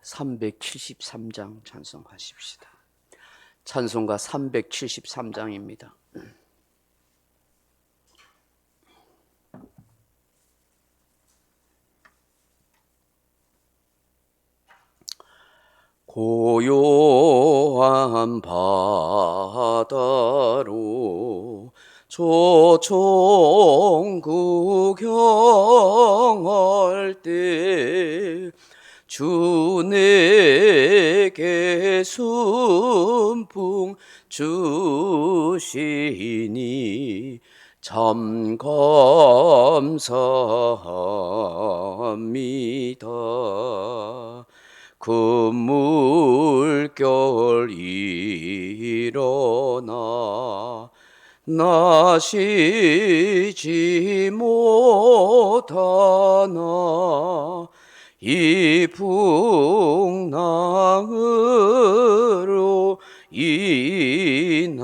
373장 찬송하십시다. 찬송가 373장입니다. 고요한 바다로 조총 구경할 때 주 내게 순풍 주시니 참 감사합니다. 그 물결 일어나 나 쉬지 못하나 이 풍랑으로 인하여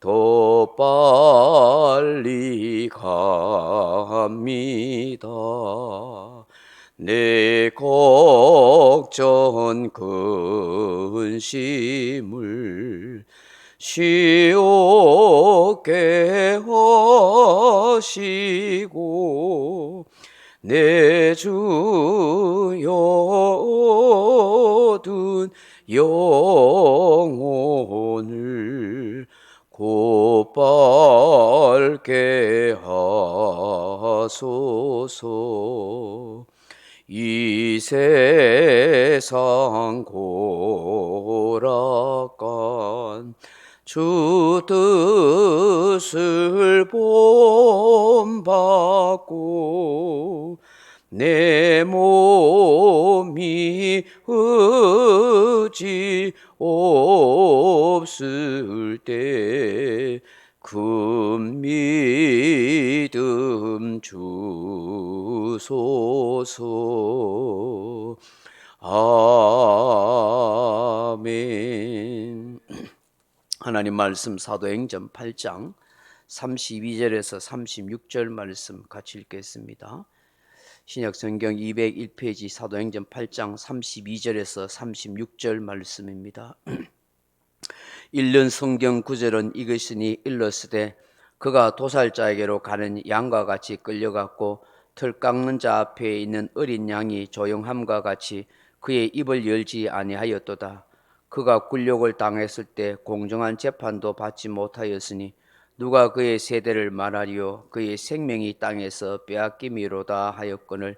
더 빨리 갑니다. 내 걱정 근심을 쉬옵게 하시고 내 주여 얻은 영혼을 곧바르게 하소서. 이 세상 고락간 주 뜻을 본받고 내 몸이 의지 없을 때 큰 믿음 주소서. 아멘. 하나님 말씀 사도행전 8장 32절에서 36절 말씀 같이 읽겠습니다. 신약성경 201페이지 사도행전 8장 32절에서 36절 말씀입니다. 읽는 성경 구절은 이것이니 일렀으되 그가 도살자에게로 가는 양과 같이 끌려갔고 틀 깎는 자 앞에 있는 어린 양이 조용함과 같이 그의 입을 열지 아니하였도다. 그가 굴욕을 당했을 때 공정한 재판도 받지 못하였으니 누가 그의 세대를 말하리요. 그의 생명이 땅에서 빼앗김이로다 하였거늘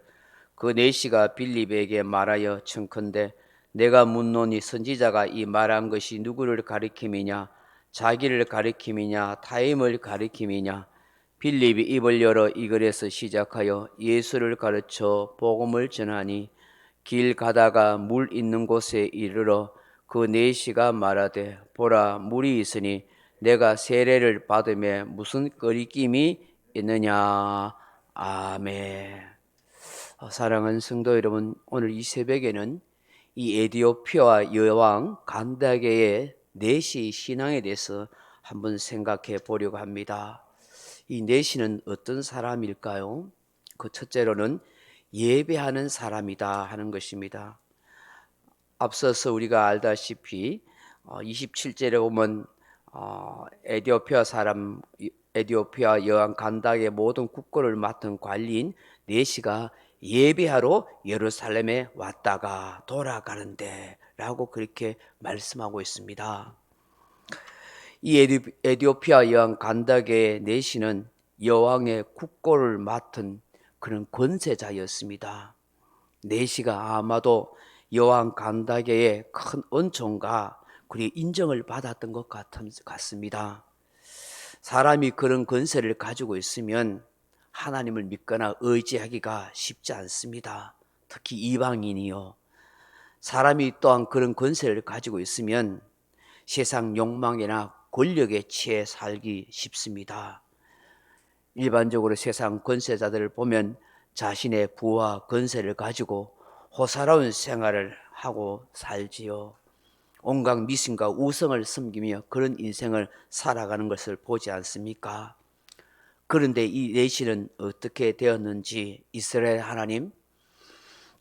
그 내시가 빌립에게 말하여 청컨대 내가 묻노니 선지자가 이 말한 것이 누구를 가리킴이냐 자기를 가리킴이냐 타임을 가리킴이냐. 빌립이 입을 열어 이 글에서 시작하여 예수를 가르쳐 복음을 전하니 길 가다가 물 있는 곳에 이르러 그 내시가 말하되 보라 물이 있으니 내가 세례를 받음에 무슨 거리낌이 있느냐. 아멘. 사랑하는 성도 여러분, 오늘 이 새벽에는 이 에디오피아 여왕 간다게의 내시 신앙에 대해서 한번 생각해 보려고 합니다. 이 내시는 어떤 사람일까요? 그 첫째로는 예배하는 사람이다 하는 것입니다. 앞서서 우리가 알다시피 27절에 보면 에디오피아 여왕 간다게 모든 국고를 맡은 관리인 내시가 예배하러 예루살렘에 왔다가 돌아가는데 라고 그렇게 말씀하고 있습니다. 이 에디오피아 여왕 간다게의 내시는 여왕의 국고를 맡은 그런 권세자였습니다. 내시가 아마도 여왕 간다게의 큰 은총과 그리고 인정을 받았던 것 같습니다. 사람이 그런 권세를 가지고 있으면 하나님을 믿거나 의지하기가 쉽지 않습니다. 특히 이방인이요. 사람이 또한 그런 권세를 가지고 있으면 세상 욕망이나 권력에 취해 살기 쉽습니다. 일반적으로 세상 권세자들을 보면 자신의 부와 권세를 가지고 호사로운 생활을 하고 살지요. 온갖 미신과 우성을 섬기며 그런 인생을 살아가는 것을 보지 않습니까? 그런데 이 내시는 어떻게 되었는지 이스라엘 하나님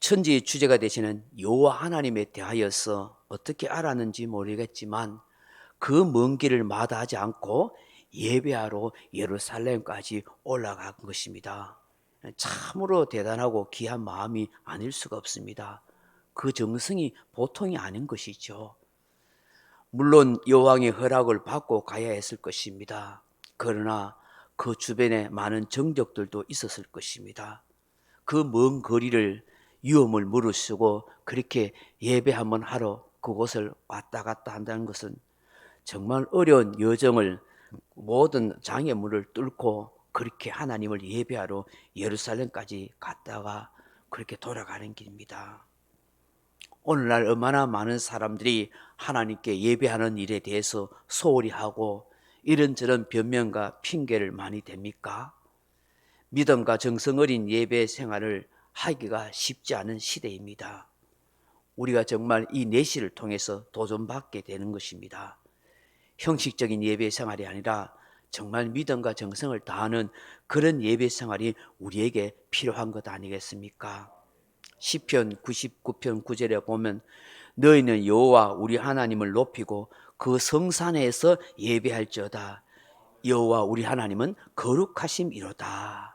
천지의 주제가 되시는 여호와 하나님에 대하여서 어떻게 알았는지 모르겠지만 그 먼 길을 마다하지 않고 예배하러 예루살렘까지 올라간 것입니다. 참으로 대단하고 귀한 마음이 아닐 수가 없습니다. 그 정성이 보통이 아닌 것이죠. 물론 여왕의 허락을 받고 가야 했을 것입니다. 그러나 그 주변에 많은 정적들도 있었을 것입니다. 그 먼 거리를 위험을 무릅쓰고 그렇게 예배 한번 하러 그곳을 왔다 갔다 한다는 것은 정말 어려운 여정을 모든 장애물을 뚫고 그렇게 하나님을 예배하러 예루살렘까지 갔다가 그렇게 돌아가는 길입니다. 오늘날 얼마나 많은 사람들이 하나님께 예배하는 일에 대해서 소홀히 하고 이런저런 변명과 핑계를 많이 댑니까? 믿음과 정성 어린 예배 생활을 하기가 쉽지 않은 시대입니다. 우리가 정말 이 내시를 통해서 도전받게 되는 것입니다. 형식적인 예배 생활이 아니라 정말 믿음과 정성을 다하는 그런 예배 생활이 우리에게 필요한 것 아니겠습니까? 시편 99편 9절에 보면 너희는 여호와 우리 하나님을 높이고 그 성산에서 예배할지어다. 여호와 우리 하나님은 거룩하심이로다.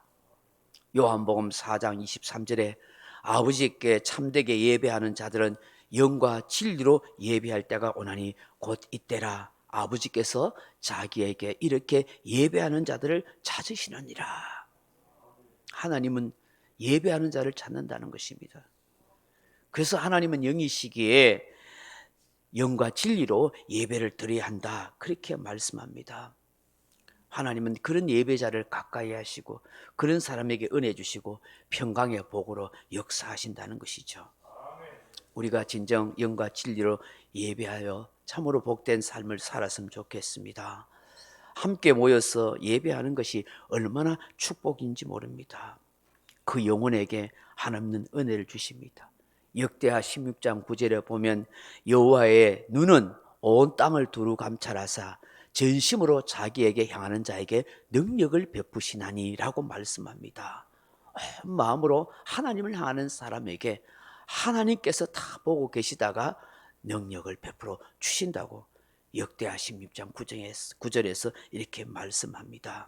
요한복음 4장 23절에 아버지께 참되게 예배하는 자들은 영과 진리로 예배할 때가 오나니 곧 이때라. 아버지께서 자기에게 이렇게 예배하는 자들을 찾으시느니라. 하나님은 예배하는 자를 찾는다는 것입니다. 그래서 하나님은 영이시기에 영과 진리로 예배를 드려야 한다, 그렇게 말씀합니다. 하나님은 그런 예배자를 가까이 하시고 그런 사람에게 은혜 주시고 평강의 복으로 역사하신다는 것이죠. 우리가 진정 영과 진리로 예배하여 참으로 복된 삶을 살았으면 좋겠습니다. 함께 모여서 예배하는 것이 얼마나 축복인지 모릅니다. 그 영혼에게 하나님은 은혜를 주십니다. 역대하 16장 9절에 보면 여호와의 눈은 온 땅을 두루 감찰하사 전심으로 자기에게 향하는 자에게 능력을 베푸시나니라고 말씀합니다. 온 마음으로 하나님을 향하는 사람에게 하나님께서 다 보고 계시다가 능력을 베풀어 주신다고 역대하 16장 9절에서 이렇게 말씀합니다.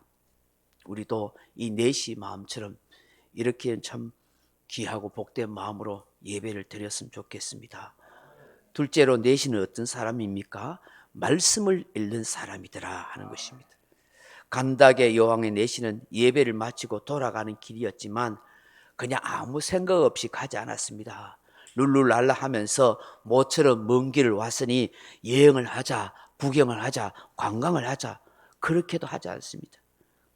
우리도 이 내시 마음처럼 이렇게 참 귀하고 복된 마음으로 예배를 드렸으면 좋겠습니다. 둘째로 내시는 어떤 사람입니까? 말씀을 읽는 사람이더라 하는 것입니다. 간닥의 여왕의 내시는 예배를 마치고 돌아가는 길이었지만 그냥 아무 생각 없이 가지 않았습니다. 룰루랄라 하면서 모처럼 먼 길을 왔으니 여행을 하자, 구경을 하자, 관광을 하자, 그렇게도 하지 않습니다.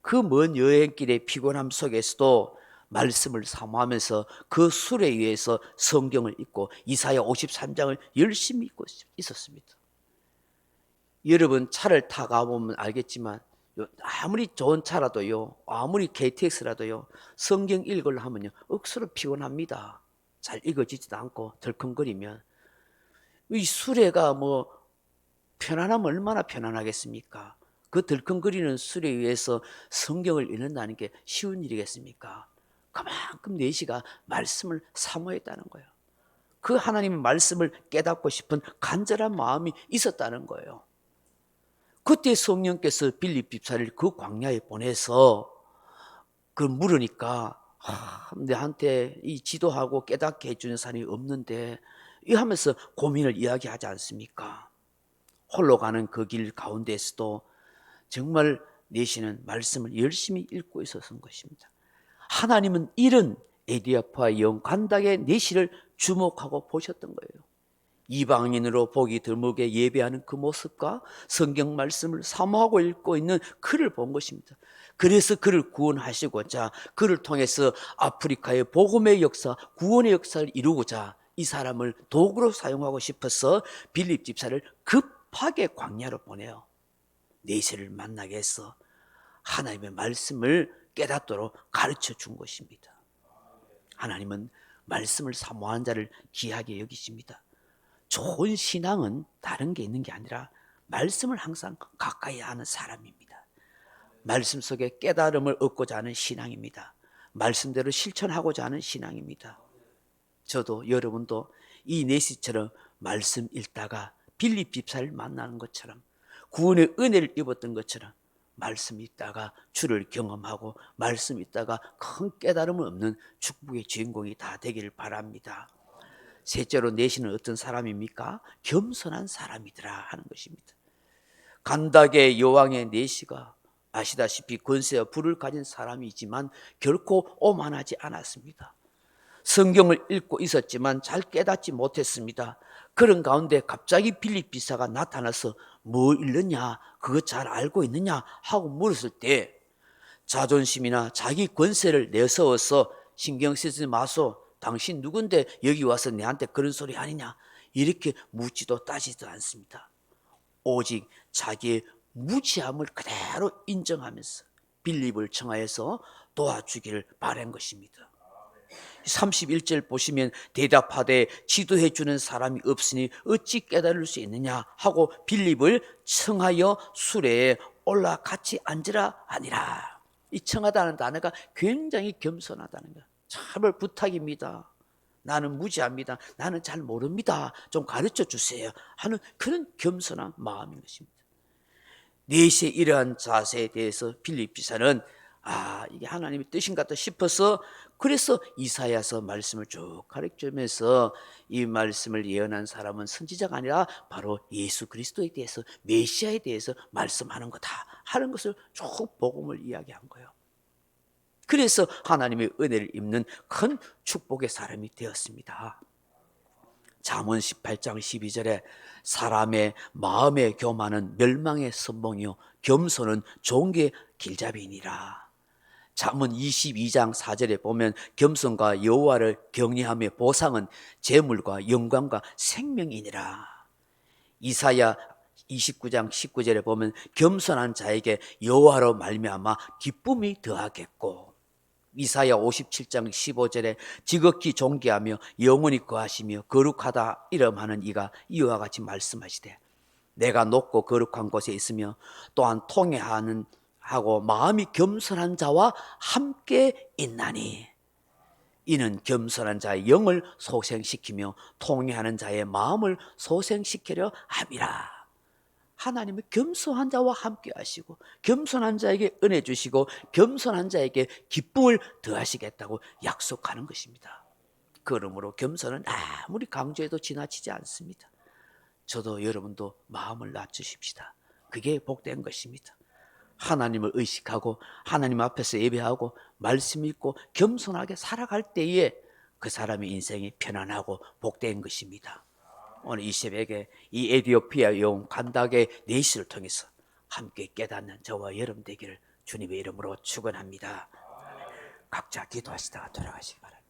그 먼 여행길의 피곤함 속에서도 말씀을 사모하면서 그 수레 위에서 성경을 읽고 이사야 53장을 열심히 읽고 있었습니다. 여러분 차를 타고 가보면 알겠지만 아무리 좋은 차라도요, 아무리 KTX라도요, 성경 읽으려 하면요 억수로 피곤합니다. 잘 읽어지지도 않고 덜컹거리면. 이 수레가 뭐 편안하면 얼마나 편안하겠습니까? 그 덜컹거리는 수레 위에서 성경을 읽는다는 게 쉬운 일이겠습니까? 그만큼 내시가 말씀을 사모했다는 거예요. 그 하나님의 말씀을 깨닫고 싶은 간절한 마음이 있었다는 거예요. 그때 성령께서 빌립 집사를 그 광야에 보내서 그걸 물으니까 내한테 이 지도하고 깨닫게 해주는 사람이 없는데 이 하면서 고민을 이야기하지 않습니까? 홀로 가는 그 길 가운데에서도 정말 내시는 말씀을 열심히 읽고 있었던 것입니다. 하나님은 이런 에디아프와 영 간닥의 내시를 주목하고 보셨던 거예요. 이방인으로 보기 드물게 예배하는 그 모습과 성경 말씀을 사모하고 읽고 있는 그를 본 것입니다. 그래서 그를 구원하시고자 그를 통해서 아프리카의 복음의 역사, 구원의 역사를 이루고자 이 사람을 도구로 사용하고 싶어서 빌립 집사를 급하게 광야로 보내요. 내세를 만나게 해서 하나님의 말씀을 깨닫도록 가르쳐 준 것입니다. 하나님은 말씀을 사모하는 자를 귀하게 여기십니다. 좋은 신앙은 다른 게 있는 게 아니라 말씀을 항상 가까이 하는 사람입니다. 말씀 속에 깨달음을 얻고자 하는 신앙입니다. 말씀대로 실천하고자 하는 신앙입니다. 저도 여러분도 이 내시처럼 말씀 읽다가 빌립 집사를 만나는 것처럼 구원의 은혜를 입었던 것처럼 말씀 읽다가 주를 경험하고 말씀 읽다가 큰 깨달음을 얻는 축복의 주인공이 다 되기를 바랍니다. 셋째로 내시는 어떤 사람입니까? 겸손한 사람이더라 하는 것입니다. 간닥의 여왕의 내시가 아시다시피 권세와 부를 가진 사람이지만 결코 오만하지 않았습니다. 성경을 읽고 있었지만 잘 깨닫지 못했습니다. 그런 가운데 갑자기 빌립 비사가 나타나서 뭐 읽느냐, 그거 잘 알고 있느냐 하고 물었을 때 자존심이나 자기 권세를 내세워서 신경 쓰지 마소, 당신 누군데 여기 와서 내한테 그런 소리 하느냐, 이렇게 묻지도 따지지도 않습니다. 오직 자기의 무지함을 그대로 인정하면서 빌립을 청하여서 도와주기를 바란 것입니다. 31절 보시면 대답하되 지도해 주는 사람이 없으니 어찌 깨달을 수 있느냐 하고 빌립을 청하여 수레에 올라 같이 앉으라 하니라. 이 청하다는 단어가 굉장히 겸손하다는 거예요. 참을 부탁입니다. 나는 무지합니다. 나는 잘 모릅니다. 좀 가르쳐 주세요 하는 그런 겸손한 마음인 것입니다. 넷의 이러한 자세에 대해서 빌립 비사는 이게 하나님의 뜻인가 싶어서 그래서 이사야서 말씀을 쭉 가르치면서 이 말씀을 예언한 사람은 선지자가 아니라 바로 예수 그리스도에 대해서 메시아에 대해서 말씀하는 거다 하는 것을 쭉 복음을 이야기한 거예요. 그래서 하나님의 은혜를 입는 큰 축복의 사람이 되었습니다. 잠언 18장 12절에 사람의 마음의 교만은 멸망의 선봉이요 겸손은 종의 길잡이니라. 잠언 22장 4절에 보면 겸손과 여호와를 경외하며 보상은 재물과 영광과 생명이니라. 이사야 29장 19절에 보면 겸손한 자에게 여호와로 말미암아 기쁨이 더하겠고, 이사야 57장 15절에 지극히 존귀하며 영원히 거하시며 거룩하다 이름하는 이가 이와 같이 말씀하시되 내가 높고 거룩한 곳에 있으며 또한 통회하는 하고 마음이 겸손한 자와 함께 있나니 이는 겸손한 자의 영을 소생시키며 통회하는 자의 마음을 소생시키려 함이라. 하나님은 겸손한 자와 함께 하시고 겸손한 자에게 은혜 주시고 겸손한 자에게 기쁨을 더하시겠다고 약속하는 것입니다. 그러므로 겸손은 아무리 강조해도 지나치지 않습니다. 저도 여러분도 마음을 낮추십시다. 그게 복된 것입니다. 하나님을 의식하고 하나님 앞에서 예배하고 말씀 읽고 겸손하게 살아갈 때에 그 사람의 인생이 편안하고 복된 것입니다. 오늘 이 새벽에 이 에티오피아 여왕 간닥의 내시를 통해서 함께 깨닫는 저와 여러분 되기를 주님의 이름으로 축원합니다. 각자 기도하시다가 돌아가시기 바랍니다.